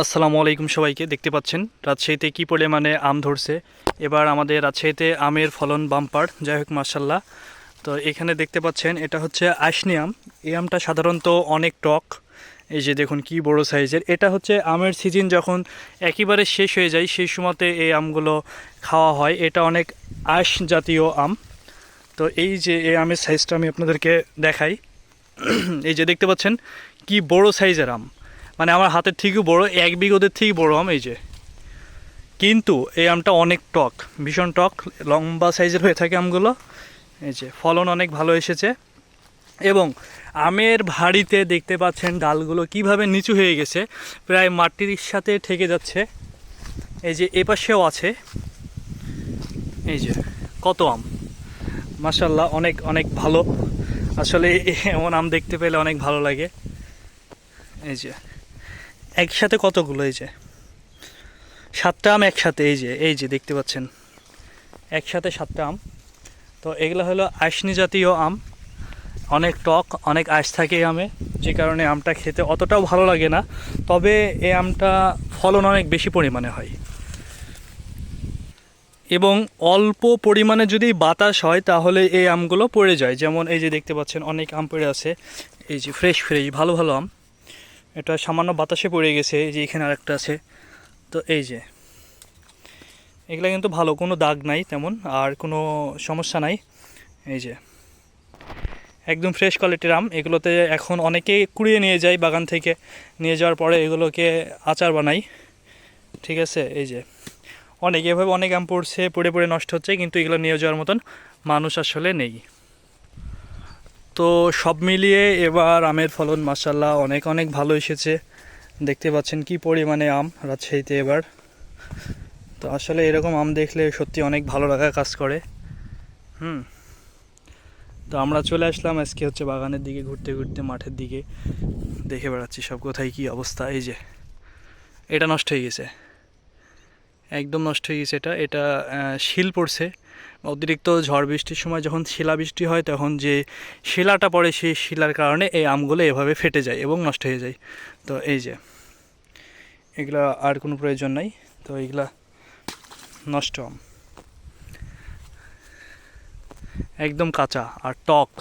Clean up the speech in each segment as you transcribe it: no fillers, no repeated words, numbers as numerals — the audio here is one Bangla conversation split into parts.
আসসালামু আলাইকুম সবাইকে। দেখতে পাচ্ছেন রাজশাহীতে কি পরিমাণে আম ধরছে। এবার আমাদের রাজশাহীতে আমের ফলন বাম্পার, যাই হোক মাশাল্লাহ। তো এখানে দেখতে পাচ্ছেন এটা হচ্ছে আইশনি আম। এই আমটা সাধারণত অনেক টক। এই যে দেখুন কি বড় সাইজের। এটা হচ্ছে আমের সিজন যখন একেবারে শেষ হয়ে যায় সেই সময়তে এই আমগুলো খাওয়া হয়। এটা অনেক আঁশ জাতীয় আম। তো এই যে এই আমের সাইজটা আমি আপনাদেরকে দেখাই। এই যে দেখতে পাচ্ছেন কি বড় সাইজের আম, মানে আমার হাতের থেকেও বড়, এক বিঘতের থেকে বড় আম এই যে। কিন্তু এই আমটা অনেক টক, ভীষণ টক, লম্বা সাইজের হয়ে থাকে আমগুলো। এই যে ফলন অনেক ভালো এসেছে। এবং আমের ভাঁড়িতে দেখতে পাচ্ছেন ডালগুলো কিভাবে নিচু হয়ে গেছে, প্রায় মাটির সাথে ঠেকে যাচ্ছে। এই যে এপাশেও আছে, এই যে কত আম, মাশাল্লাহ অনেক অনেক ভালো। আসলে এমন আম দেখতে পেলে অনেক ভালো লাগে। এই যে একসাথে কতগুলো, এই যে 7টা আম একসাথে, এই যে দেখতে পাচ্ছেন একসাথে 7টা আম। তো এগুলো হলো আইশনি জাতীয় আম, অনেক টক, অনেক আঁশ থাকে এই আমে, যে কারণে আমটা খেতে অতটাও ভালো লাগে না। তবে এই আমটা ফলন অনেক বেশি পরিমাণে হয়। এবং অল্প পরিমাণে যদি বাতাস হয় তাহলে এই আমগুলো পড়ে যায়। যেমন এই যে দেখতে পাচ্ছেন অনেক আম পড়ে আছে, এই যে ফ্রেশ ফ্রেশ ভালো ভালো আম। এটা সামান্য বাতাসে পড়ে গেছে, এই যে এখানে আরেকটা আছে। তো এই যে এগুলো কিন্তু ভালো, কোনো দাগ নাই তেমন, আর কোনো সমস্যা নাই। এই যে একদম ফ্রেশ কোয়ালিটির আম। এগুলোতে এখন অনেকে কুড়িয়ে নিয়ে যায় বাগান থেকে, নিয়ে যাওয়ার পরে এগুলোকে আচার বানাই। ঠিক আছে, এই যে অনেক এভাবে অনেক আম পড়ছে, পড়ে পড়ে নষ্ট হচ্ছে, কিন্তু এগুলো নিয়ে যাওয়ার মতন মানুষ আসলে নেই। তো সব মিলিয়ে এবার আমের ফলন মাশাল্লাহ অনেক অনেক ভালো এসেছে। দেখতে পাচ্ছেন কি পরিমাণে আম রাজশাহীতে এবার। তো আসলে এরকম আম দেখলে সত্যি অনেক ভালো লাগা কাজ করে। হুম। তো আমরা চলে আসলাম আজকে হচ্ছে বাগানের দিকে, ঘুরতে ঘুরতে মাঠের দিকে দেখে বেড়াচ্ছি সব কোথায় কী অবস্থা। এই যে এটা নষ্ট হয়ে গেছে, একদম নষ্ট হয়ে গেছে। এটা এটা শিল পড়ছে। অতিরিক্ত ঝড় বৃষ্টির সময় যখন শিলাবৃষ্টি হয় তখন যে শিলাটা পড়ে, সেই শিলার কারণে এই আমগুলো এভাবে ফেটে যায় এবং নষ্ট হয়ে যায়। তো এই যে এগুলা আর কোনো প্রয়োজন নাই। তো এইগুলা নষ্ট আম, একদম কাঁচা আর টক।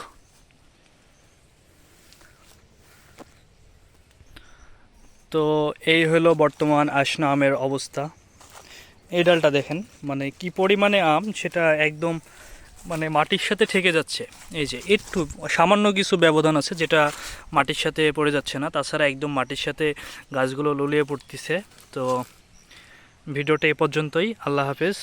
তো এই হলো বর্তমান আশনা আমের অবস্থা। এই ডালটা দেখেন, মানে কি পরিমাণে আম সেটা একদম মানে মাটির সাথে ঠেকে যাচ্ছে। এই যে একটু সামান্য কিছু ব্যবধান আছে যেটা মাটির সাথে পড়ে যাচ্ছে না, তাছাড়া একদম মাটির সাথে গাছগুলো লুলিয়ে পড়তেছে। তো ভিডিওটা এ পর্যন্তই, আল্লাহ হাফেজ।